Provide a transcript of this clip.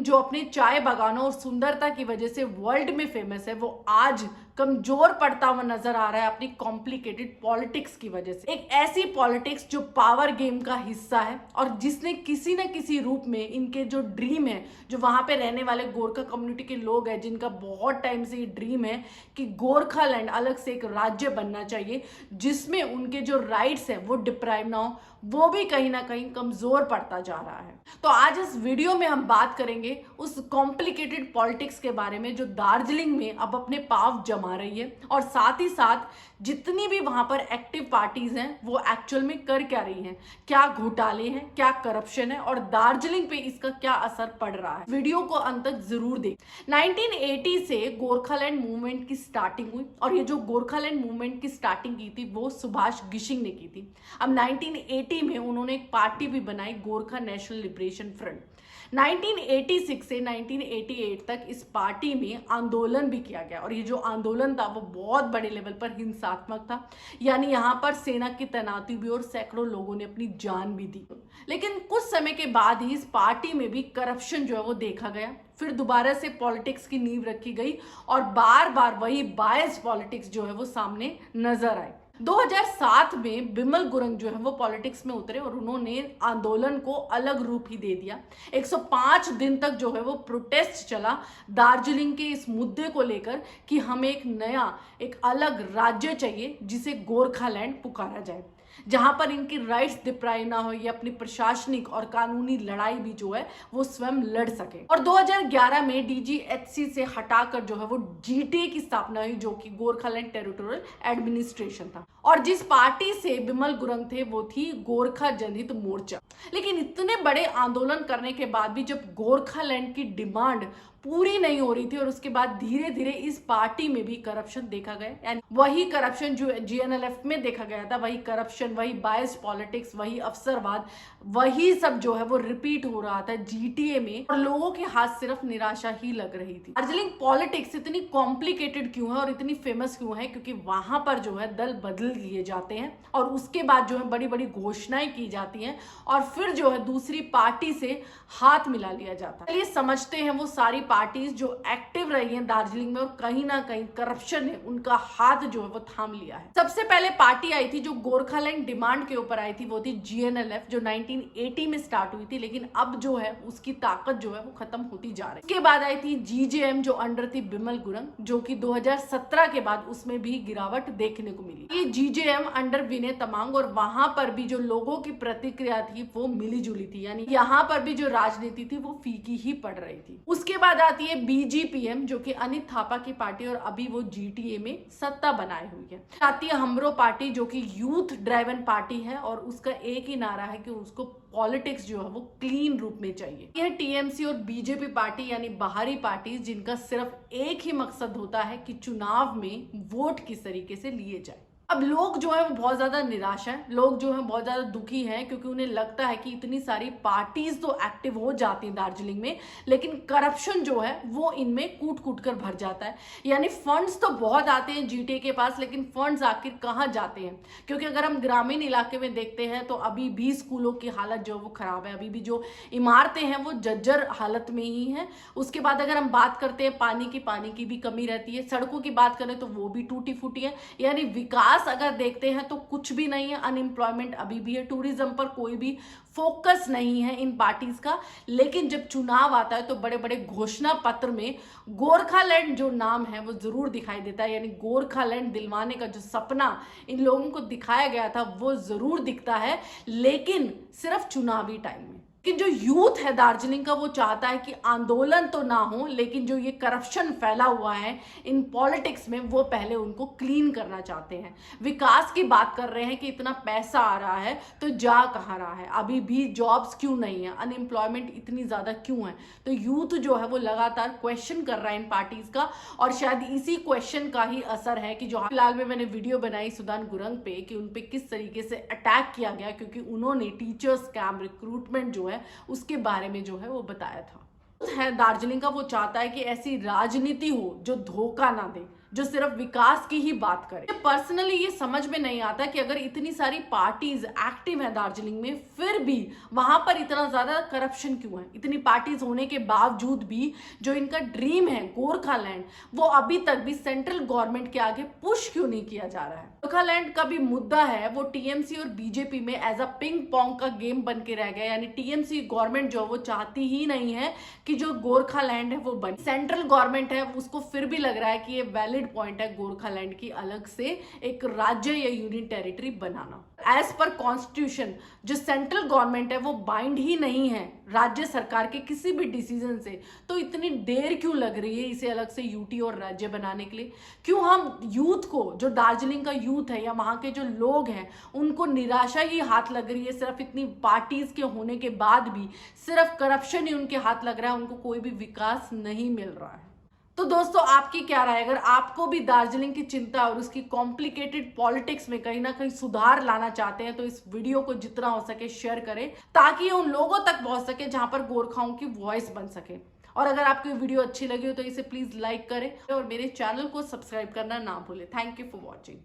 जो अपने चाय बागानों और सुंदरता की वजह से वर्ल्ड में फेमस है, वो आज कमजोर पड़ता हुआ नजर आ रहा है अपनी कॉम्प्लिकेटेड पॉलिटिक्स की वजह से। एक ऐसी पॉलिटिक्स जो पावर गेम का हिस्सा है और जिसने किसी न किसी रूप में इनके जो ड्रीम है, जो वहां पे रहने वाले गोरखा कम्युनिटी के लोग हैं जिनका बहुत टाइम से ये ड्रीम है कि गोरखालैंड अलग से एक राज्य बनना चाहिए जिसमें उनके जो राइट्स है वो डिप्राइव ना हो, वो भी कहीं ना कहीं कमजोर पड़ता जा रहा है। तो आज इस वीडियो में हम बात करेंगे उस कॉम्प्लिकेटेड पॉलिटिक्स के बारे में जो दार्जिलिंग में अब अपने पांव जमा रही है, और साथ ही साथ जितनी भी वहां पर एक्टिव पार्टीज हैं वो एक्चुअल में कर क्या रही हैं, क्या घोटाले हैं, क्या करप्शन है और दार्जिलिंग पे इसका क्या असर पड़ रहा है। वीडियो को अंत तक जरूर देख। 1980 से गोरखालैंड मूवमेंट की स्टार्टिंग हुई और ये जो गोरखालैंड मूवमेंट की स्टार्टिंग की थी वो सुभाष गिशिंग ने की थी। अब 1980 में उन्होंने एक पार्टी भी बनाई, गोरखा नेशनल लिबरेशन फ्रंट। 1986 से 1988 तक इस पार्टी में आंदोलन भी किया गया और ये जो आंदोलन था वो बहुत बड़े लेवल पर हिंसात्मक था, यानी यहां पर सेना की तैनाती भी और सैकड़ों लोगों ने अपनी जान भी दी। लेकिन कुछ समय के बाद ही इस पार्टी में भी करप्शन जो है वो देखा गया। फिर दोबारा से पॉलिटिक्स की नींव रखी गई और बार बार वही बायस्ड पॉलिटिक्स जो है वो सामने नजर आई। 2007 में बिमल गुरंग जो है वो पॉलिटिक्स में उतरे और उन्होंने आंदोलन को अलग रूप ही दे दिया। 105 दिन तक जो है वो प्रोटेस्ट चला दार्जिलिंग के इस मुद्दे को लेकर कि हमें एक नया, एक अलग राज्य चाहिए जिसे गोरखालैंड पुकारा जाए, जहां पर इनकी राइट्स डिप्राइव ना हो, ये अपनी प्रशासनिक और कानूनी लड़ाई भी जो है वो स्वयं लड़ सके। और 2011 में डीजीएचसी से हटाकर जो है वो जीटीए की स्थापना हुई, जो कि गोरखालैंड टेरिटोरियल एडमिनिस्ट्रेशन था। और जिस पार्टी से बिमल गुरंग थे वो थी गोरखा जनहित मोर्चा। लेकिन इतने बड़े आंदोलन करने के बाद भी जब गोरखालैंड की डिमांड पूरी नहीं हो रही थी और उसके बाद धीरे धीरे इस पार्टी में भी करप्शन देखा गया, यानी वही करप्शन जो जीएनएलएफ में देखा गया था, वही करप्शन, वही बायस्ड पॉलिटिक्स, वही अवसरवाद, वही सब जो है वो रिपीट हो रहा था जीटीए में और लोगों के हाथ सिर्फ निराशा ही लग रही थी। दार्जिलिंग पॉलिटिक्स इतनी कॉम्प्लिकेटेड क्यों है और इतनी फेमस क्यों है? क्योंकि वहां पर जो है दल बदल लिए जाते हैं और उसके बाद जो है बड़ी बड़ी घोषणाएं की जाती हैं और फिर जो है दूसरी पार्टी से हाथ मिला लिया जाता है। चलिए समझते हैं वो सारी पार्टीज जो एक्टिव रही हैं दार्जिलिंग में और कहीं ना कहीं करप्शन ने उनका हाथ जो है वो थाम लिया है। सबसे पहले पार्टी आई थी जो गोरखालैंड डिमांड के ऊपर आई थी, वो थी जीएनएलएफ, जो 1980 में स्टार्ट हुई थी, लेकिन अब जो है उसकी ताकत जो है वो खत्म होती जा रही है। उसके बाद आई थी जीजेएम, जो अंडर थी बिमल गुरंग, जो कि 2017 के बाद उसमें भी गिरावट देखने को मिली। ये जीजेएम अंडर विनय तमांग, और वहां पर भी जो लोगों की प्रतिक्रिया थी वो मिली जुली थी, यानी यहाँ पर भी जो राजनीति थी वो फीकी ही पड़ रही थी। उसके बाद आती है बीजीपीएम, जो कि अनित थापा की पार्टी और अभी वो जीटीए में सत्ता बनाए हुई है। आती है हमरो पार्टी, जो कि यूथ ड्राइवन पार्टी है और उसका एक ही नारा है कि उसको पॉलिटिक्स जो है वो क्लीन रूप में चाहिए। यह टीएमसी और बीजेपी पार्टी यानी बाहरी पार्टी जिनका सिर्फ एक ही मकसद होता है कि चुनाव में वोट किस तरीके से लिए जाए। अब लोग जो है वो बहुत ज्यादा निराश हैं, लोग जो है बहुत ज्यादा दुखी हैं, क्योंकि उन्हें लगता है कि इतनी सारी पार्टीज तो एक्टिव हो जाती हैं दार्जिलिंग में, लेकिन करप्शन जो है वो इनमें कूट कूट कर भर जाता है। यानी फंड्स तो बहुत आते हैं जीटीए के पास, लेकिन फंड्स आखिर कहाँ जाते हैं? क्योंकि अगर हम ग्रामीण इलाके में देखते हैं तो अभी भी स्कूलों की हालत जो है वो खराब है, अभी भी जो इमारतें हैं वो जर्जर हालत में ही है। उसके बाद अगर हम बात करते हैं पानी की भी कमी रहती है, सड़कों की बात करें तो वो भी टूटी फूटी है, यानी विकास अगर देखते हैं तो कुछ भी नहीं है। अनएम्प्लॉयमेंट अभी भी है, टूरिज्म पर कोई भी फोकस नहीं है इन पार्टीज का। लेकिन जब चुनाव आता है तो बड़े बड़े घोषणा पत्र में गोरखालैंड जो नाम है वो जरूर दिखाई देता है, यानी गोरखालैंड दिलवाने का जो सपना इन लोगों को दिखाया गया था वो जरूर दिखता है, लेकिन सिर्फ चुनावी टाइम में। लेकिन जो यूथ है दार्जिलिंग का वो चाहता है कि आंदोलन तो ना हो, लेकिन जो ये करप्शन फैला हुआ है इन पॉलिटिक्स में वो पहले उनको क्लीन करना चाहते हैं। विकास की बात कर रहे हैं कि इतना पैसा आ रहा है तो जा कहाँ रहा है, अभी भी जॉब्स क्यों नहीं है, अनएम्प्लॉयमेंट इतनी ज्यादा क्यों है? तो यूथ जो है वो लगातार क्वेश्चन कर रहा है इन पार्टीज का, और शायद इसी क्वेश्चन का ही असर है कि जो फिलहाल में मैंने वीडियो बनाई सुदान गुरंग पे कि उन पे किस तरीके से अटैक किया गया, क्योंकि उन्होंने टीचर्स स्कैम, रिक्रूटमेंट जो है उसके बारे में जो है वो बताया था। है दार्जिलिंग का वो चाहता है कि ऐसी राजनीति हो जो धोखा ना दे, जो सिर्फ विकास की ही बात करे। पर्सनली ये समझ में नहीं आता कि अगर इतनी सारी पार्टीज एक्टिव है दार्जिलिंग में, फिर भी वहां पर इतना ज्यादा करप्शन क्यों है। इतनी पार्टीज होने के बावजूद भी जो इनका ड्रीम है गोरखालैंड, वो अभी तक भी सेंट्रल गवर्नमेंट के आगे पुश क्यों नहीं किया जा रहा है। गोरखालैंड का भी मुद्दा है वो टीएमसी और बीजेपी में एज अ पिंग पोंग का गेम बन के रह गया। यानी टीएमसी गवर्नमेंट जो वो चाहती ही नहीं है कि जो गोरखालैंड है वो बने। सेंट्रल गवर्नमेंट है उसको फिर भी लग रहा है कि ये वैलिड पॉइंट है गोरखालैंड की अलग से एक राज्य या यूनियन टेरिटरी बनाना। एज पर कॉन्स्टिट्यूशन जो सेंट्रल गवर्नमेंट है वो बाइंड ही नहीं है राज्य सरकार के किसी भी डिसीजन से, तो इतनी देर क्यों लग रही है इसे अलग से यूटी और राज्य बनाने के लिए। क्यों हम यूथ को, जो दार्जिलिंग का यूथ है या वहां के जो लोग हैं, उनको निराशा ही हाथ लग रही है। सिर्फ इतनी पार्टीज के होने के बाद भी सिर्फ करप्शन ही उनके हाथ लग रहा है, उनको कोई भी विकास नहीं मिल रहा है। तो दोस्तों आपकी क्या राय। अगर आपको भी दार्जिलिंग की चिंता और उसकी कॉम्प्लिकेटेड पॉलिटिक्स में कहीं ना कहीं सुधार लाना चाहते हैं, तो इस वीडियो को जितना हो सके शेयर करें, ताकि ये उन लोगों तक पहुंच सके जहां पर गोरखाओं की वॉइस बन सके। और अगर आपको ये वीडियो अच्छी लगी हो तो इसे प्लीज लाइक करें और मेरे चैनल को सब्सक्राइब करना ना भूलें। Thank you for watching.